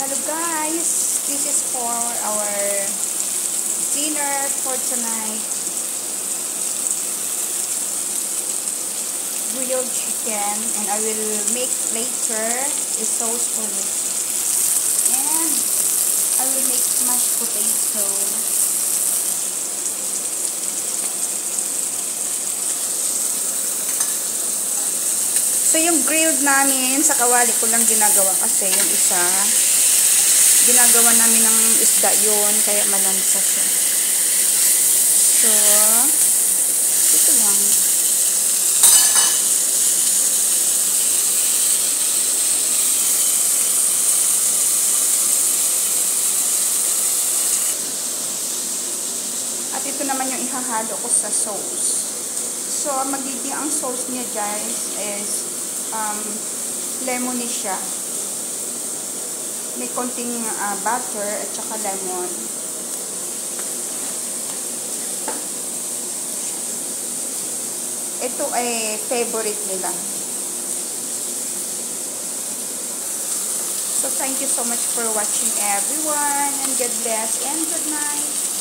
Hello guys, this is for our dinner for tonight. Grilled chicken, and I will make later a sauce for it. And I will make mashed potato. So yung grilled namin sa kawali ko lang ginagawa kasi yung isa ginagawa namin ng isda yun, kaya malansa siya. So, ito lang. At ito naman yung ihahalo ko sa sauce. So, magiging ang sauce niya guys is lemony siya. May konting butter at saka lemon. Ito ay favorite nila. So thank you so much for watching everyone, and God bless and good night.